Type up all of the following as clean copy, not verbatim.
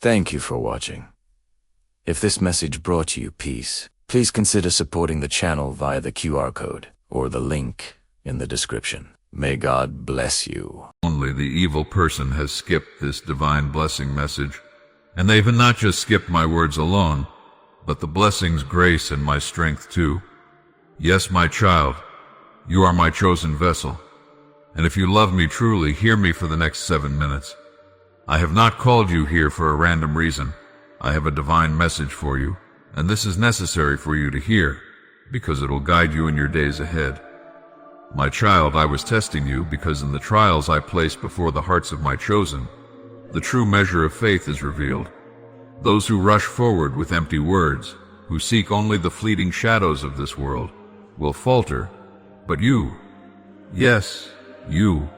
Thank you for watching. If this message brought you peace, please consider supporting the channel via the QR code or the link in the description. May God bless you. Only the evil person has skipped this divine blessing message, and they've not just skipped my words alone, but the blessings, grace, and my strength too. Yes, my child, you are my chosen vessel, and if you love me truly, hear me for the next 7 minutes. I have not called you here for a random reason. I have a divine message for you, and this is necessary for you to hear, because it will guide you in your days ahead. My child, I was testing you because in the trials I placed before the hearts of my chosen, the true measure of faith is revealed. Those who rush forward with empty words, who seek only the fleeting shadows of this world, will falter, but you, yes, you,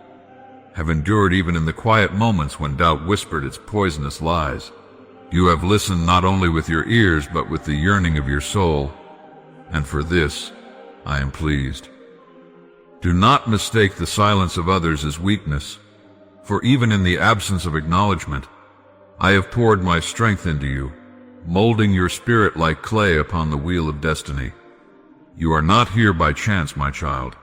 have endured even in the quiet moments when doubt whispered its poisonous lies. You have listened not only with your ears but with the yearning of your soul, and for this I am pleased. Do not mistake the silence of others as weakness, for even in the absence of acknowledgement, I have poured my strength into you, molding your spirit like clay upon the wheel of destiny. You are not here by chance, my child.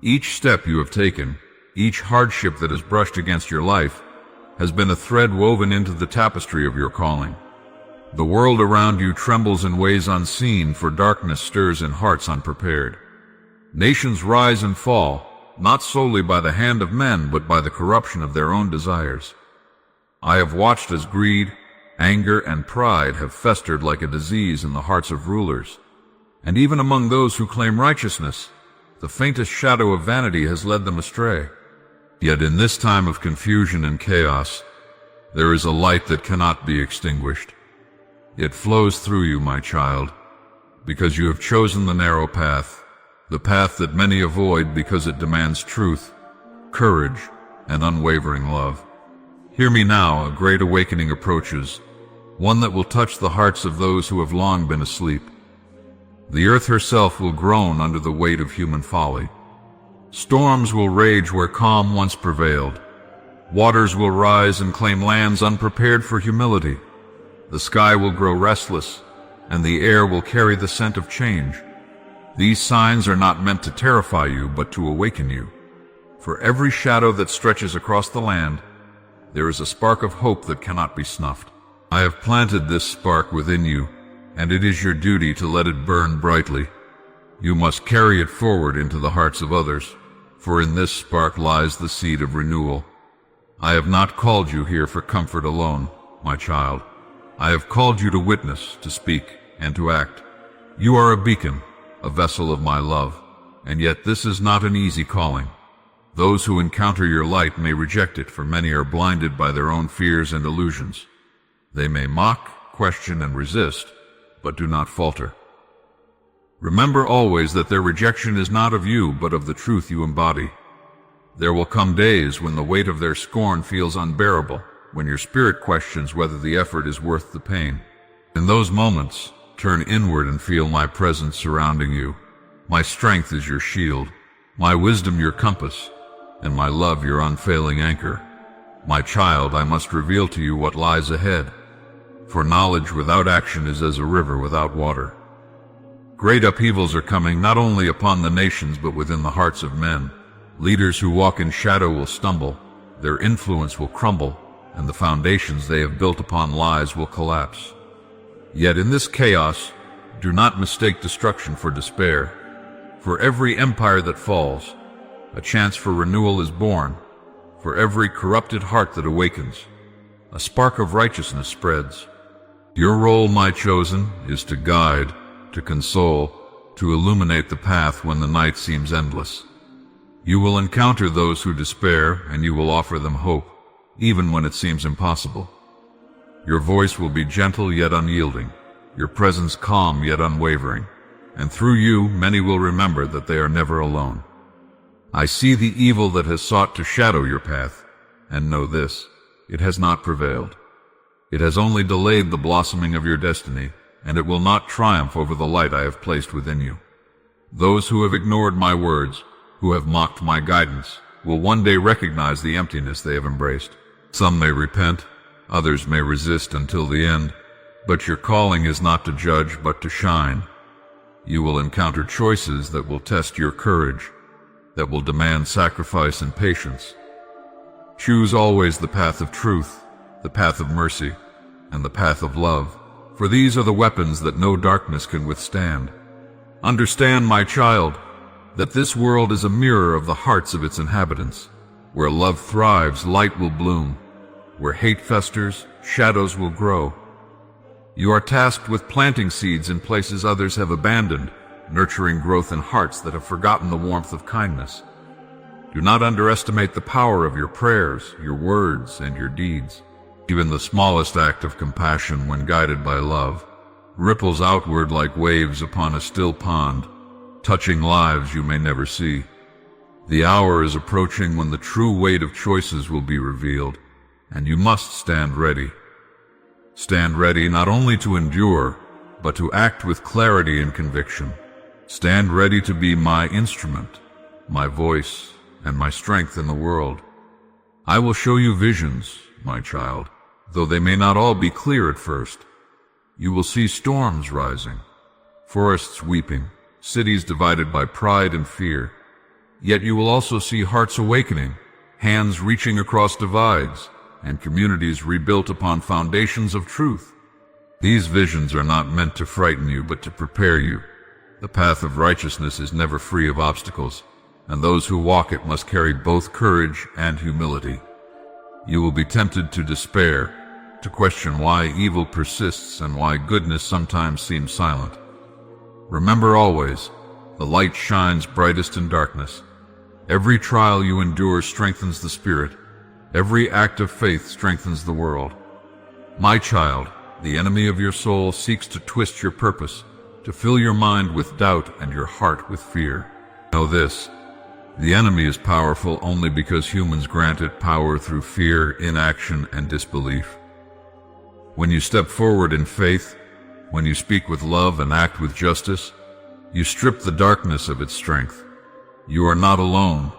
Each step you have taken, each hardship that has brushed against your life, has been a thread woven into the tapestry of your calling. The world around you trembles in ways unseen, for darkness stirs in hearts unprepared. Nations rise and fall, not solely by the hand of men, but by the corruption of their own desires. I have watched as greed, anger, and pride have festered like a disease in the hearts of rulers. And even among those who claim righteousness, the faintest shadow of vanity has led them astray. Yet in this time of confusion and chaos, there is a light that cannot be extinguished. It flows through you, my child, because you have chosen the narrow path, the path that many avoid because it demands truth, courage, and unwavering love. Hear me now, a great awakening approaches, one that will touch the hearts of those who have long been asleep. The earth herself will groan under the weight of human folly. Storms will rage where calm once prevailed. Waters will rise and claim lands unprepared for humility. The sky will grow restless, and the air will carry the scent of change. These signs are not meant to terrify you, but to awaken you. For every shadow that stretches across the land, there is a spark of hope that cannot be snuffed. I have planted this spark within you, and it is your duty to let it burn brightly. You must carry it forward into the hearts of others, for in this spark lies the seed of renewal. I have not called you here for comfort alone, my child. I have called you to witness, to speak, and to act. You are a beacon, a vessel of my love, and yet this is not an easy calling. Those who encounter your light may reject it, for many are blinded by their own fears and illusions. They may mock, question, and resist, but do not falter. Remember always that their rejection is not of you, but of the truth you embody. There will come days when the weight of their scorn feels unbearable, when your spirit questions whether the effort is worth the pain. In those moments, turn inward and feel my presence surrounding you. My strength is your shield, my wisdom your compass, and my love your unfailing anchor. My child, I must reveal to you what lies ahead, for knowledge without action is as a river without water. Great upheavals are coming not only upon the nations but within the hearts of men. Leaders who walk in shadow will stumble, their influence will crumble, and the foundations they have built upon lies will collapse. Yet in this chaos, do not mistake destruction for despair. For every empire that falls, a chance for renewal is born. For every corrupted heart that awakens, a spark of righteousness spreads. Your role, my chosen, is to guide, to console, to illuminate the path when the night seems endless. You will encounter those who despair, and you will offer them hope, even when it seems impossible. Your voice will be gentle yet unyielding, your presence calm yet unwavering, and through you many will remember that they are never alone. I see the evil that has sought to shadow your path, and know this, it has not prevailed. It has only delayed the blossoming of your destiny, and it will not triumph over the light I have placed within you. Those who have ignored my words, who have mocked my guidance, will one day recognize the emptiness they have embraced. Some may repent, Others may resist until the end, but your calling is not to judge but to shine. You will encounter choices that will test your courage, that will demand sacrifice and patience. Choose always the path of truth, the path of mercy, and the path of love, for these are the weapons that no darkness can withstand. Understand, my child, that this world is a mirror of the hearts of its inhabitants. Where love thrives, light will bloom. Where hate festers, shadows will grow. You are tasked with planting seeds in places others have abandoned, nurturing growth in hearts that have forgotten the warmth of kindness. Do not underestimate the power of your prayers, your words, and your deeds. Even the smallest act of compassion, when guided by love, ripples outward like waves upon a still pond, touching lives you may never see. The hour is approaching when the true weight of choices will be revealed, and you must stand ready. Stand ready not only to endure, but to act with clarity and conviction. Stand ready to be my instrument, my voice, and my strength in the world. I will show you visions, my child, though they may not all be clear at first. You will see storms rising, forests weeping, cities divided by pride and fear. Yet you will also see hearts awakening, hands reaching across divides, and communities rebuilt upon foundations of truth. These visions are not meant to frighten you, but to prepare you. The path of righteousness is never free of obstacles, and those who walk it must carry both courage and humility. You will be tempted to despair, to question why evil persists and why goodness sometimes seems silent. Remember always, the light shines brightest in darkness. Every trial you endure strengthens the spirit. Every act of faith strengthens the world. My child, the enemy of your soul seeks to twist your purpose, to fill your mind with doubt and your heart with fear. Know this, the enemy is powerful only because humans grant it power through fear, inaction, and disbelief. When you step forward in faith, when you speak with love and act with justice, you strip the darkness of its strength. You are not alone,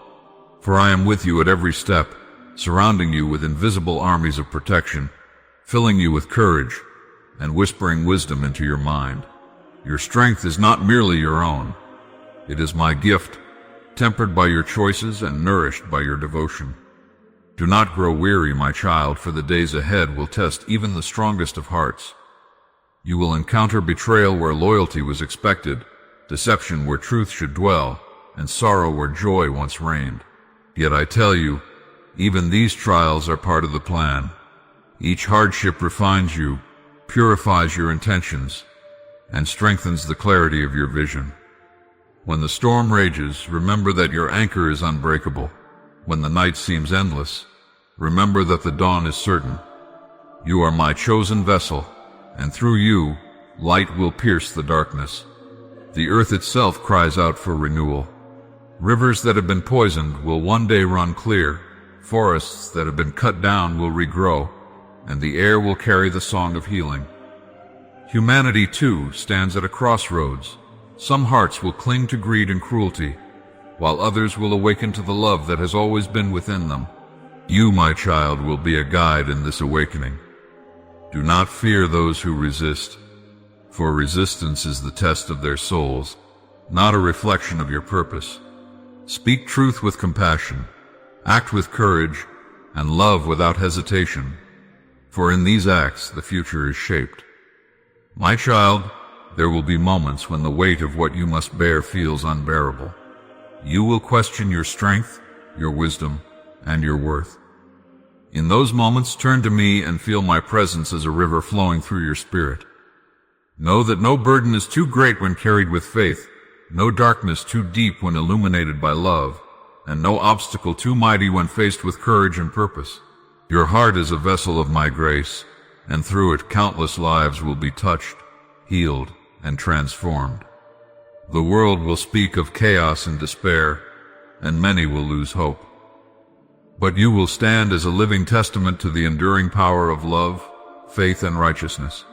for I am with you at every step, surrounding you with invisible armies of protection, filling you with courage, and whispering wisdom into your mind. Your strength is not merely your own. It is my gift, tempered by your choices and nourished by your devotion. Do not grow weary, my child, for the days ahead will test even the strongest of hearts. You will encounter betrayal where loyalty was expected, deception where truth should dwell, and sorrow where joy once reigned. Yet I tell you, even these trials are part of the plan. Each hardship refines you, purifies your intentions, and strengthens the clarity of your vision. When the storm rages, remember that your anchor is unbreakable. When the night seems endless, remember that the dawn is certain. You are my chosen vessel, and through you, light will pierce the darkness. The earth itself cries out for renewal. Rivers that have been poisoned will one day run clear. Forests that have been cut down will regrow, and the air will carry the song of healing. Humanity, too, stands at a crossroads. Some hearts will cling to greed and cruelty, while others will awaken to the love that has always been within them. You, my child, will be a guide in this awakening. Do not fear those who resist, for resistance is the test of their souls, not a reflection of your purpose. Speak truth with compassion, act with courage, and love without hesitation, for in these acts the future is shaped. My child, there will be moments when the weight of what you must bear feels unbearable. You will question your strength, your wisdom, and your worth. In those moments, turn to me and feel my presence as a river flowing through your spirit. Know that no burden is too great when carried with faith, no darkness too deep when illuminated by love, and no obstacle too mighty when faced with courage and purpose. Your heart is a vessel of my grace, and through it countless lives will be touched, healed, and transformed. The world will speak of chaos and despair, and many will lose hope. But you will stand as a living testament to the enduring power of love, faith, and righteousness.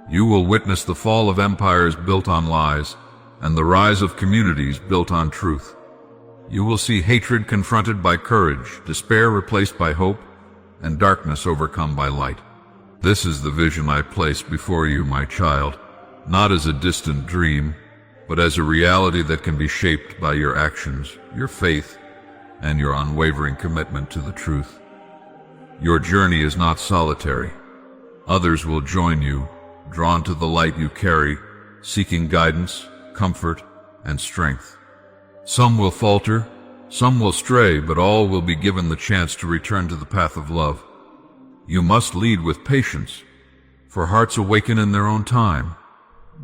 You will witness the fall of empires built on lies, and the rise of communities built on truth. You will see hatred confronted by courage, despair replaced by hope, and darkness overcome by light. This is the vision I place before you, my child, not as a distant dream, but as a reality that can be shaped by your actions, your faith, and your unwavering commitment to the truth. Your journey is not solitary. Others will join you, drawn to the light you carry, seeking guidance, comfort, and strength. Some will falter, some will stray, but all will be given the chance to return to the path of love. You must lead with patience, for hearts awaken in their own time.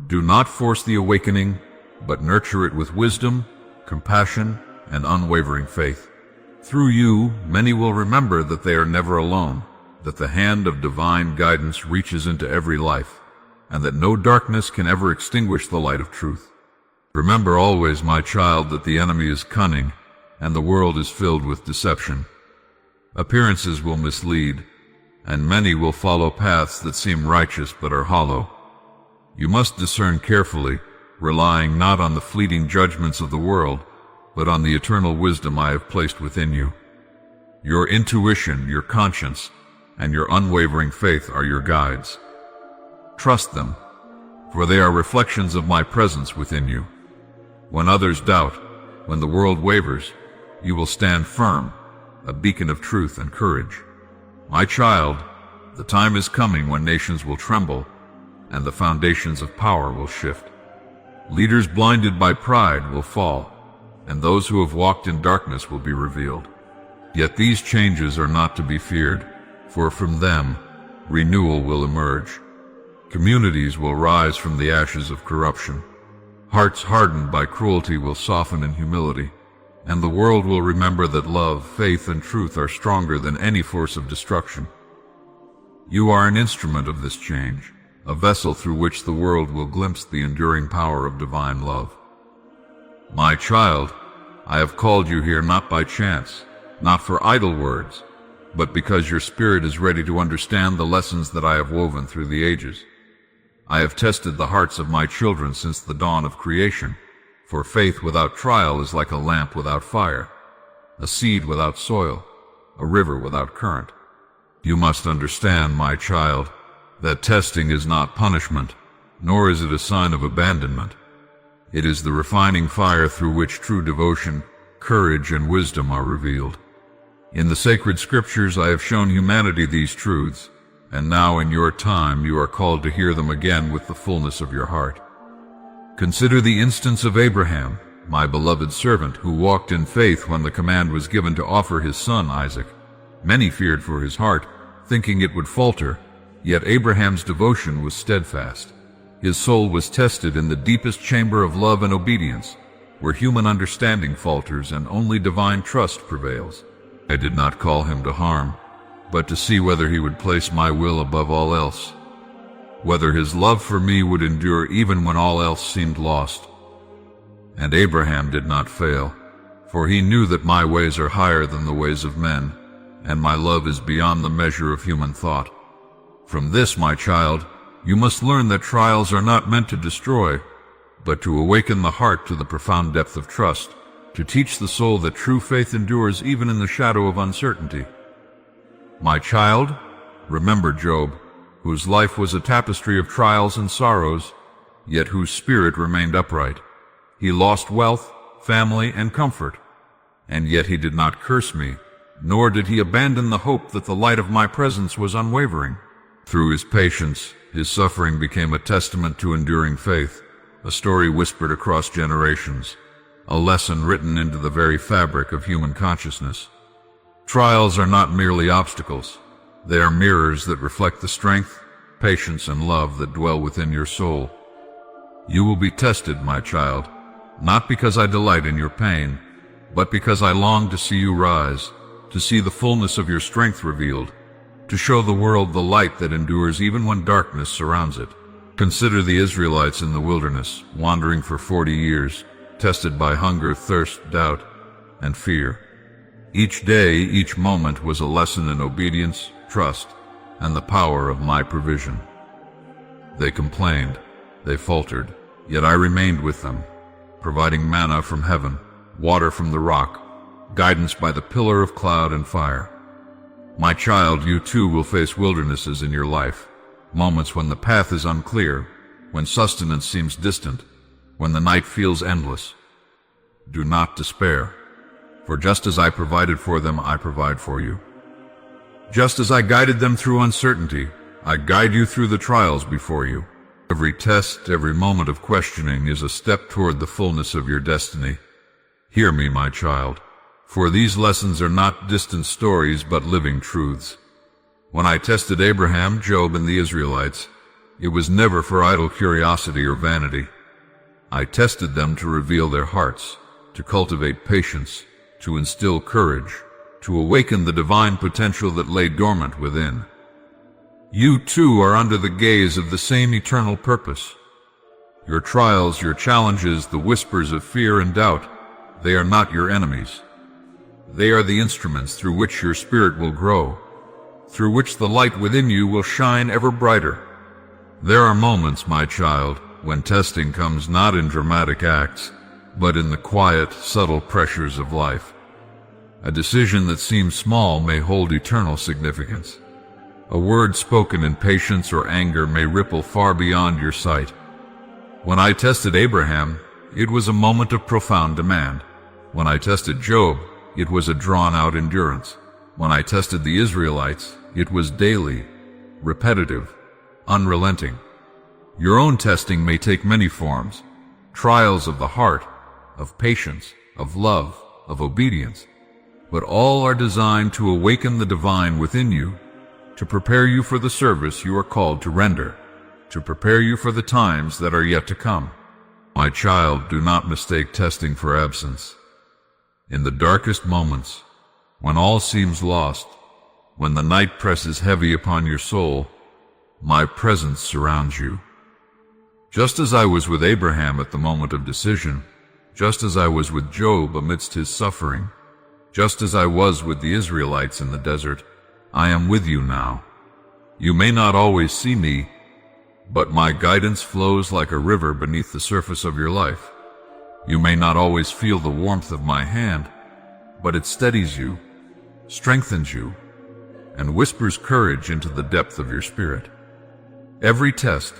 Do not force the awakening, but nurture it with wisdom, compassion, and unwavering faith. Through you, many will remember that they are never alone, that the hand of divine guidance reaches into every life, and that no darkness can ever extinguish the light of truth. Remember always, my child, that the enemy is cunning, and the world is filled with deception. Appearances will mislead, and many will follow paths that seem righteous but are hollow. You must discern carefully, relying not on the fleeting judgments of the world, but on the eternal wisdom I have placed within you. Your intuition, your conscience, and your unwavering faith are your guides. Trust them, for they are reflections of my presence within you. When others doubt, when the world wavers, you will stand firm, a beacon of truth and courage. My child, the time is coming when nations will tremble, and the foundations of power will shift. Leaders blinded by pride will fall, and those who have walked in darkness will be revealed. Yet these changes are not to be feared, for from them renewal will emerge. Communities will rise from the ashes of corruption. Hearts hardened by cruelty will soften in humility, and the world will remember that love, faith, and truth are stronger than any force of destruction. You are an instrument of this change, a vessel through which the world will glimpse the enduring power of divine love. My child, I have called you here not by chance, not for idle words, but because your spirit is ready to understand the lessons that I have woven through the ages. I have tested the hearts of my children since the dawn of creation, for faith without trial is like a lamp without fire, a seed without soil, a river without current. You must understand, my child, that testing is not punishment, nor is it a sign of abandonment. It is the refining fire through which true devotion, courage, and wisdom are revealed. In the sacred scriptures I have shown humanity these truths, and now in your time you are called to hear them again with the fullness of your heart. Consider the instance of Abraham, my beloved servant, who walked in faith when the command was given to offer his son Isaac. Many feared for his heart, thinking it would falter, yet Abraham's devotion was steadfast. His soul was tested in the deepest chamber of love and obedience, where human understanding falters and only divine trust prevails. I did not call him to harm, but to see whether he would place my will above all else, whether his love for me would endure even when all else seemed lost. And Abraham did not fail, for he knew that my ways are higher than the ways of men, and my love is beyond the measure of human thought. From this, my child, you must learn that trials are not meant to destroy, but to awaken the heart to the profound depth of trust, to teach the soul that true faith endures even in the shadow of uncertainty. My child, remember Job, whose life was a tapestry of trials and sorrows, yet whose spirit remained upright. He lost wealth, family, and comfort, and yet he did not curse me, nor did he abandon the hope that the light of my presence was unwavering. Through his patience, his suffering became a testament to enduring faith, a story whispered across generations, a lesson written into the very fabric of human consciousness. Trials are not merely obstacles. They are mirrors that reflect the strength, patience, and love that dwell within your soul. You will be tested, my child, not because I delight in your pain, but because I long to see you rise, to see the fullness of your strength revealed, to show the world the light that endures even when darkness surrounds it. Consider the Israelites in the wilderness, wandering for 40 years, tested by hunger, thirst, doubt, and fear. Each day, each moment was a lesson in obedience, trust, and the power of my provision. They complained, they faltered, yet I remained with them, providing manna from heaven, water from the rock, guidance by the pillar of cloud and fire. My child, you too will face wildernesses in your life, moments when the path is unclear, when sustenance seems distant, when the night feels endless. Do not despair, for just as I provided for them, I provide for you. Just as I guided them through uncertainty, I guide you through the trials before you. Every test, every moment of questioning is a step toward the fullness of your destiny. Hear me, my child, for these lessons are not distant stories but living truths. When I tested Abraham, Job, and the Israelites, it was never for idle curiosity or vanity. I tested them to reveal their hearts, to cultivate patience, to instill courage, to awaken the divine potential that lay dormant within. You too are under the gaze of the same eternal purpose. Your trials, your challenges, the whispers of fear and doubt, they are not your enemies. They are the instruments through which your spirit will grow, through which the light within you will shine ever brighter. There are moments, my child, when testing comes not in dramatic acts, but in the quiet, subtle pressures of life. A decision that seems small may hold eternal significance. A word spoken in patience or anger may ripple far beyond your sight. When I tested Abraham, it was a moment of profound demand. When I tested Job, it was a drawn-out endurance. When I tested the Israelites, it was daily, repetitive, unrelenting. Your own testing may take many forms, trials of the heart, of patience, of love, of obedience, but all are designed to awaken the divine within you, to prepare you for the service you are called to render, to prepare you for the times that are yet to come. My child, do not mistake testing for absence. In the darkest moments, when all seems lost, when the night presses heavy upon your soul, my presence surrounds you. Just as I was with Abraham at the moment of decision, just as I was with Job amidst his suffering, just as I was with the Israelites in the desert, I am with you now. You may not always see me, but my guidance flows like a river beneath the surface of your life. You may not always feel the warmth of my hand, but it steadies you, strengthens you, and whispers courage into the depth of your spirit. Every test,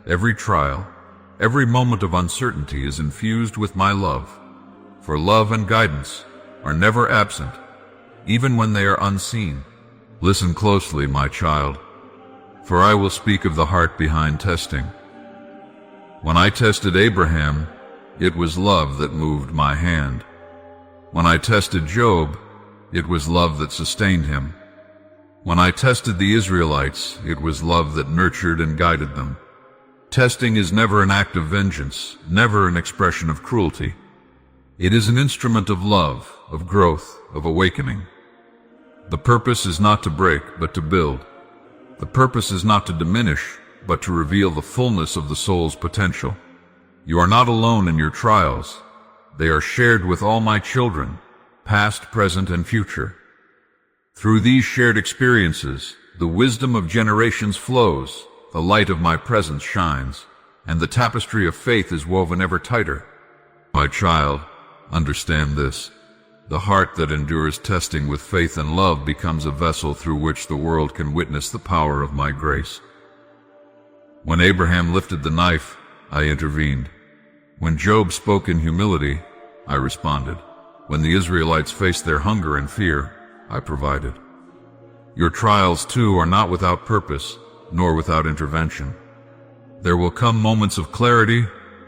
every trial, every moment of uncertainty is infused with my love, for love and guidance are never absent, even when they are unseen. Listen closely, my child, for I will speak of the heart behind testing. When I tested Abraham, it was love that moved my hand. When I tested Job, it was love that sustained him. When I tested the Israelites, it was love that nurtured and guided them. Testing is never an act of vengeance, never an expression of cruelty. It is an instrument of love, of growth, of awakening. The purpose is not to break, but to build. The purpose is not to diminish, but to reveal the fullness of the soul's potential. You are not alone in your trials. They are shared with all my children, past, present, and future. Through these shared experiences, the wisdom of generations flows, the light of my presence shines, and the tapestry of faith is woven ever tighter. My child, understand this. The heart that endures testing with faith and love becomes a vessel through which the world can witness the power of my grace. When Abraham lifted the knife, I intervened. When Job spoke in humility, I responded. When the Israelites faced their hunger and fear, I provided. Your trials, too, are not without purpose, nor without intervention. There will come moments of clarity,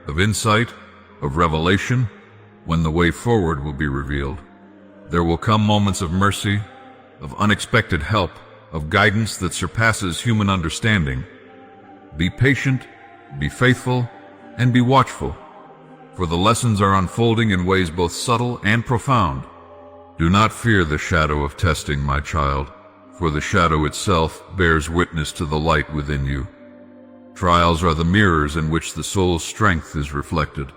of insight, of revelation, when the way forward will be revealed. There will come moments of mercy, of unexpected help, of guidance that surpasses human understanding. Be patient, be faithful, and be watchful, for the lessons are unfolding in ways both subtle and profound. Do not fear the shadow of testing, my child, for the shadow itself bears witness to the light within you. Trials are the mirrors in which the soul's strength is reflected.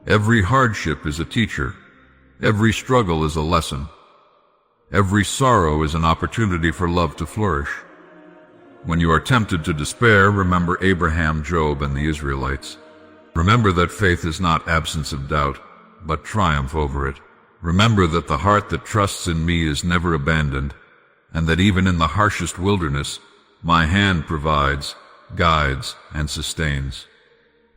Every hardship is a teacher. Every struggle is a lesson. Every sorrow is an opportunity for love to flourish. When you are tempted to despair, remember Abraham, Job, and the Israelites. Remember that faith is not absence of doubt, but triumph over it. Remember that the heart that trusts in me is never abandoned, and that even in the harshest wilderness, my hand provides, guides, and sustains.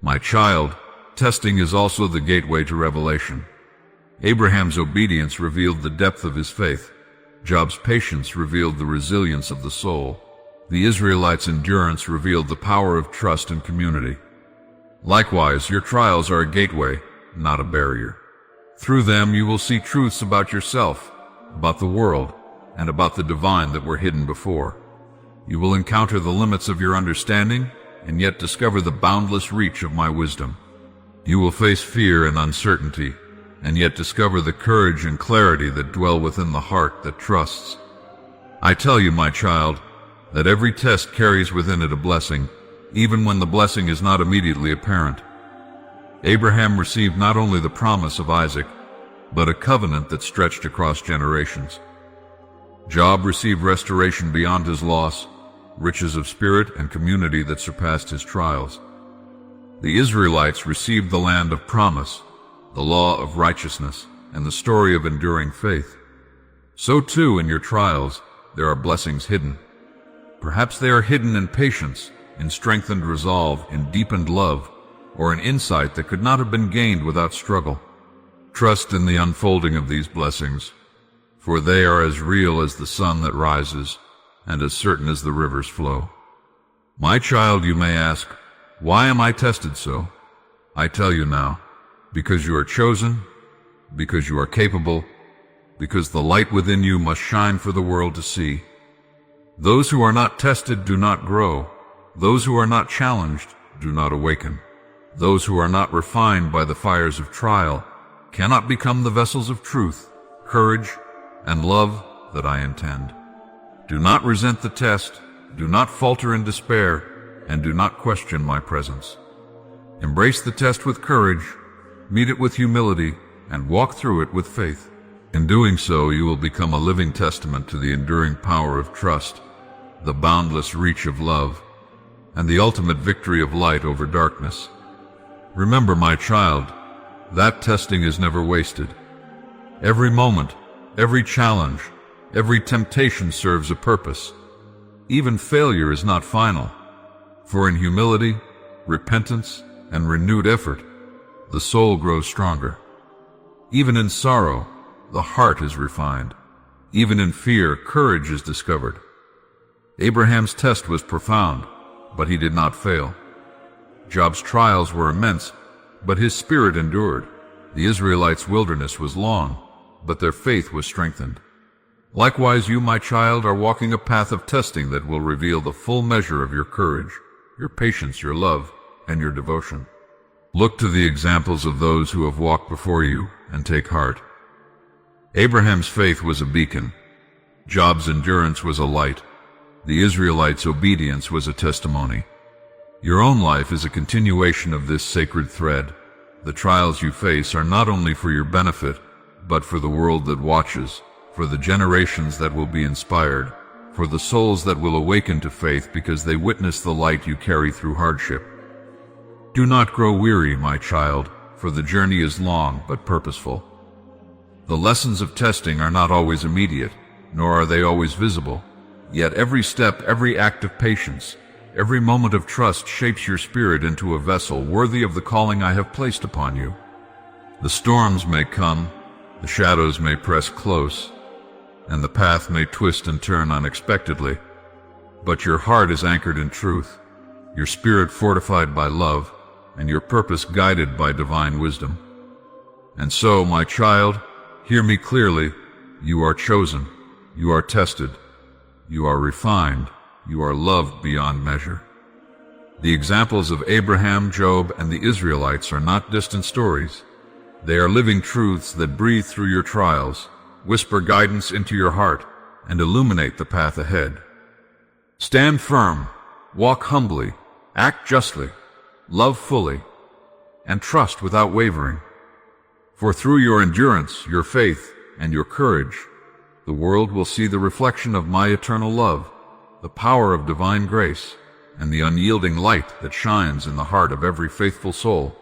My child, testing is also the gateway to revelation. Abraham's obedience revealed the depth of his faith. Job's patience revealed the resilience of the soul. The Israelites' endurance revealed the power of trust and community. Likewise, your trials are a gateway, not a barrier. Through them you will see truths about yourself, about the world, and about the divine that were hidden before. You will encounter the limits of your understanding, and yet discover the boundless reach of my wisdom. You will face fear and uncertainty, and yet discover the courage and clarity that dwell within the heart that trusts. I tell you, my child, that every test carries within it a blessing, even when the blessing is not immediately apparent. Abraham received not only the promise of Isaac, but a covenant that stretched across generations. Job received restoration beyond his loss, riches of spirit and community that surpassed his trials. The Israelites received the land of promise, the law of righteousness, and the story of enduring faith. So too in your trials there are blessings hidden. Perhaps they are hidden in patience, in strengthened resolve, in deepened love, or in insight that could not have been gained without struggle. Trust in the unfolding of these blessings, for they are as real as the sun that rises, and as certain as the rivers flow. My child, you may ask, why am I tested so? I tell you now, because you are chosen, because you are capable, because the light within you must shine for the world to see. Those who are not tested do not grow. Those who are not challenged do not awaken. Those who are not refined by the fires of trial cannot become the vessels of truth, courage, and love that I intend. Do not resent the test, do not falter in despair, and do not question my presence. Embrace the test with courage, meet it with humility, and walk through it with faith. In doing so, you will become a living testament to the enduring power of trust, the boundless reach of love, and the ultimate victory of light over darkness. Remember, my child, that testing is never wasted. Every moment, every challenge, every temptation serves a purpose. Even failure is not final, for in humility, repentance, and renewed effort, the soul grows stronger. Even in sorrow, the heart is refined. Even in fear, courage is discovered. Abraham's test was profound, but he did not fail. Job's trials were immense, but his spirit endured. The Israelites' wilderness was long, but their faith was strengthened. Likewise, you, my child, are walking a path of testing that will reveal the full measure of your courage, your patience, your love, and your devotion. Look to the examples of those who have walked before you and take heart. Abraham's faith was a beacon. Job's endurance was a light. The Israelites' obedience was a testimony. Your own life is a continuation of this sacred thread. The trials you face are not only for your benefit, but for the world that watches, for the generations that will be inspired, for the souls that will awaken to faith because they witness the light you carry through hardship. Do not grow weary, my child, for the journey is long but purposeful. The lessons of testing are not always immediate, nor are they always visible. Yet every step, every act of patience, every moment of trust shapes your spirit into a vessel worthy of the calling I have placed upon you. The storms may come, the shadows may press close, and the path may twist and turn unexpectedly, but your heart is anchored in truth, your spirit fortified by love, and your purpose guided by divine wisdom. And so, my child, hear me clearly. You are chosen, you are tested, you are refined, you are loved beyond measure. The examples of Abraham, Job, and the Israelites are not distant stories. They are living truths that breathe through your trials, whisper guidance into your heart, and illuminate the path ahead. Stand firm, walk humbly, act justly, love fully, and trust without wavering. For through your endurance, your faith, and your courage, the world will see the reflection of my eternal love, the power of divine grace, and the unyielding light that shines in the heart of every faithful soul.